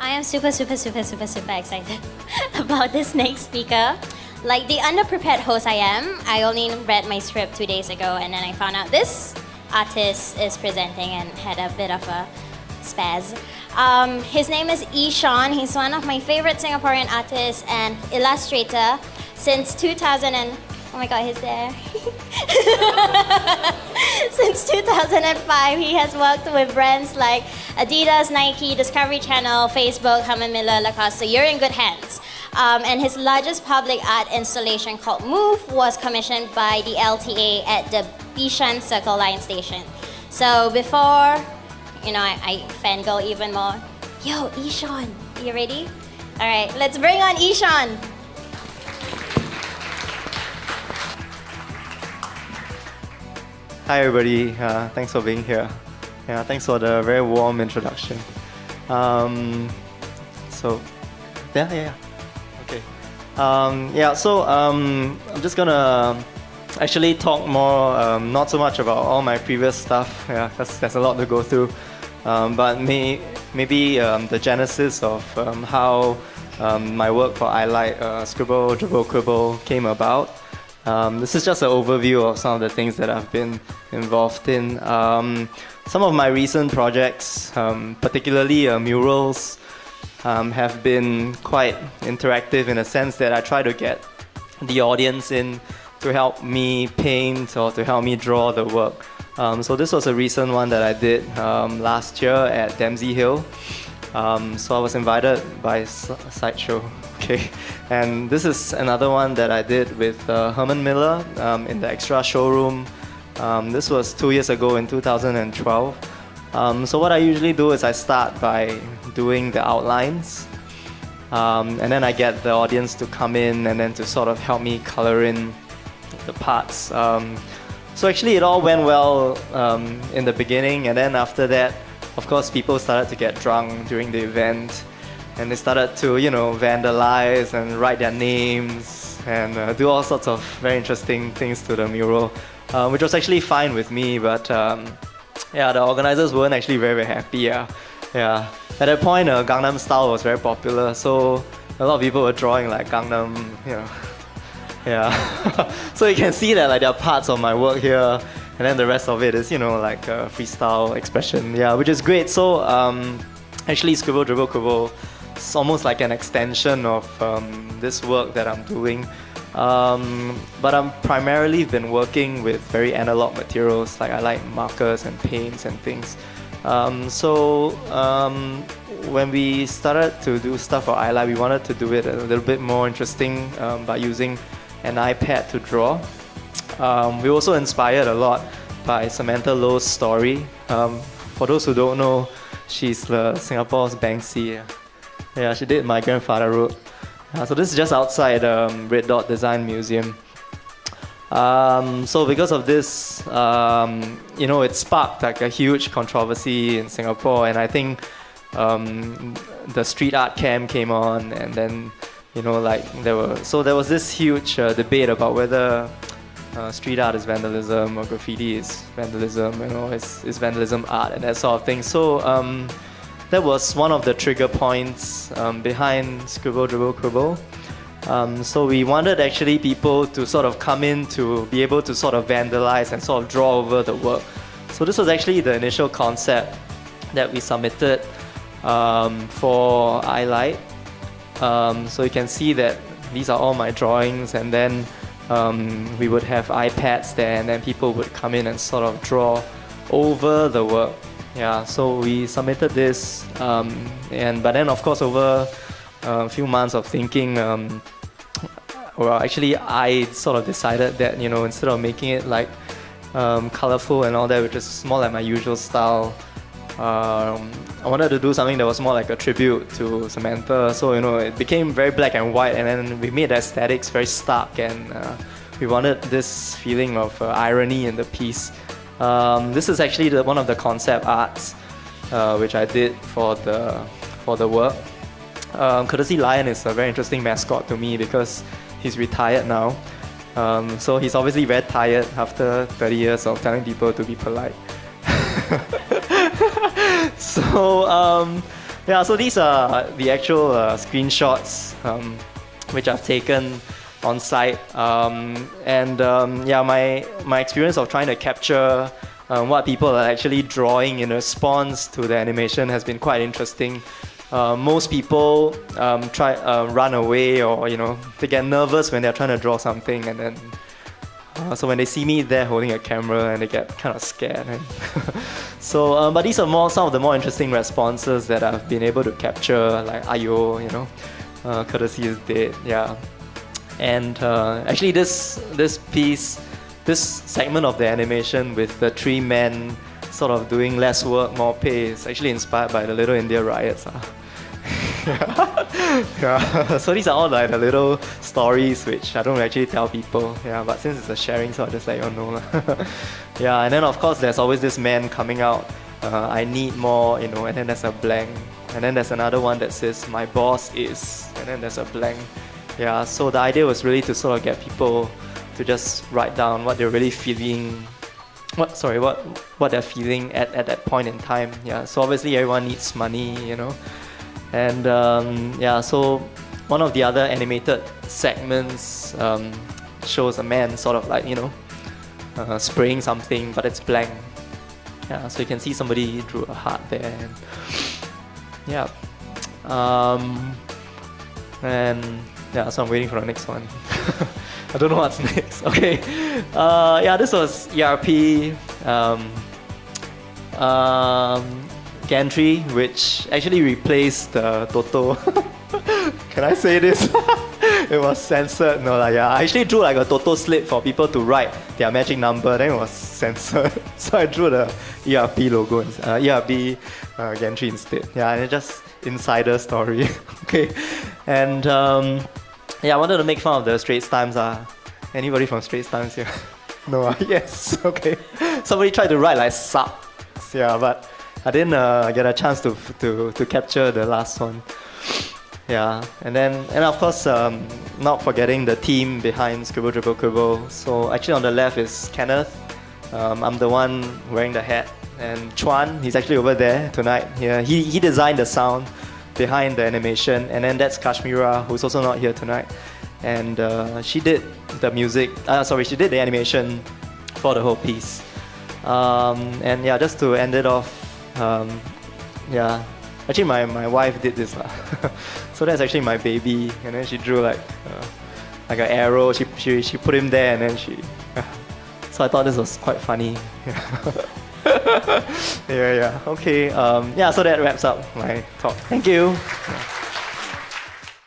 I am super excited about this next speaker. Like the underprepared host I am, I only read my script 2 days ago and then I found out this artist is presenting and had a bit of a spaz. His name is Shaun. He's one of my favorite Singaporean artists and illustrator since 2000 and oh my god, he's there. Since 2005, he has worked with brands like Adidas, Nike, Discovery Channel, Facebook, Herman Miller, Lacoste, so you're in good hands. And his largest public art installation called Move was commissioned by the LTA at the Bishan Circle Line station. So before, I fangirl even more. Yo, Shaun, you ready? All right, let's bring on Shaun. Hi everybody, thanks for being here. Yeah, thanks for the very warm introduction. Okay. I'm just gonna actually talk more, not so much about all my previous stuff, because there's a lot to go through, but maybe the genesis of how my work for iLight, Scribble, Dribble, Quibble came about. This is just an overview of some of the things that I've been involved in. Some of my recent projects, particularly murals, have been quite interactive in a sense that I try to get the audience in to help me paint or to help me draw the work. So this was a recent one that I did last year at Dempsey Hill. So I was invited by Sideshow. Okay, and this is another one that I did with Herman Miller in the Extra showroom. This was 2 years ago in 2012. So what I usually do is I start by doing the outlines, and then I get the audience to come in and then to sort of help me color in the parts. So actually it all went well in the beginning, and then after that, of course, people started to get drunk during the event. And they started to, vandalize and write their names and do all sorts of very interesting things to the mural, which was actually fine with me. But the organizers weren't actually very happy. At that point, Gangnam Style was very popular, so a lot of people were drawing like Gangnam, So you can see that like there are parts of my work here, and then the rest of it is, like freestyle expression, which is great. So actually, Scribble, Dribble, Quibble, it's almost like an extension of this work that I'm doing. But I'm primarily been working with very analog materials, like I like markers and paints and things. When we started to do stuff for iLight, we wanted to do it a little bit more interesting by using an iPad to draw. We were also inspired a lot by Samantha Lowe's story. For those who don't know, she's Singapore's Banksy. She did My Grandfather Road. So this is just outside Red Dot Design Museum. So because of this, it sparked like a huge controversy in Singapore, and I think the street art camp came on, and then there was this huge debate about whether street art is vandalism or graffiti is vandalism, is vandalism art and that sort of thing. So that was one of the trigger points behind Scribble, Dribble, Quibble. So we wanted actually people to sort of come in to be able to sort of vandalize and sort of draw over the work. So this was actually the initial concept that we submitted for iLight. So you can see that these are all my drawings, and then we would have iPads there, and then people would come in and sort of draw over the work. So we submitted this, but then of course over a few months of thinking, I sort of decided that instead of making it like colorful and all that, which is more like my usual style, I wanted to do something that was more like a tribute to Samantha. So it became very black and white, and then we made the aesthetics very stark, and we wanted this feeling of irony in the piece. This is actually one of the concept arts which I did for the work. Courtesy Lion is a very interesting mascot to me because he's retired now. So he's obviously very tired after 30 years of telling people to be polite. So Yeah, so these are the actual screenshots which I've taken on site, yeah, my experience of trying to capture what people are actually drawing in response to the animation has been quite interesting. Most people run away, or they get nervous when they're trying to draw something, and then so when they see me there holding a camera, and they get kind of scared. So, but these are some of the more interesting responses that I've been able to capture, like Ayo, courtesy is dead, yeah. And actually, this segment of the animation with the three men sort of doing less work, more pay is actually inspired by the Little India riots. Yeah. So these are all like the little stories which I don't actually tell people. Yeah, but since it's a sharing, so I'll just let you all know. Yeah, and then of course there's always this man coming out. I need more, and then there's a blank, and then there's another one that says my boss is, and then there's a blank. Yeah, so the idea was really to sort of get people to just write down what they're really feeling, what they're feeling at that point in time. Yeah, so obviously everyone needs money, and yeah, so one of the other animated segments shows a man sort of like spraying something, but it's blank. Yeah, so you can see somebody drew a heart there, and yeah, and yeah, so I'm waiting for the next one. I don't know what's next. Okay, yeah, this was ERP gantry, which actually replaced the Toto. Can I say this? It was censored. No, yeah, I actually drew like a Toto slip for people to write their magic number, then it was censored. So I drew the ERP logo, ERP gantry instead. Yeah, and it's just insider story. Okay, and yeah, I wanted to make fun of the Straits Times. Anybody from Straits Times here? No, yes, okay. Somebody tried to write like sucks, yeah, but I didn't get a chance to capture the last one. Yeah, and of course, not forgetting the team behind Scribble Dribble Quibble. So actually on the left is Kenneth. I'm the one wearing the hat, and Chuan, he's actually over there tonight. Yeah, he designed the sound behind the animation, and then that's Kashmira, who's also not here tonight, and she did the music. She did the animation for the whole piece. And yeah, just to end it off, yeah, actually my wife did this. So that's actually my baby, and then she drew like an arrow. She put him there, and then she. So I thought this was quite funny. Yeah. Okay. Yeah. So that wraps up my talk. Thank you.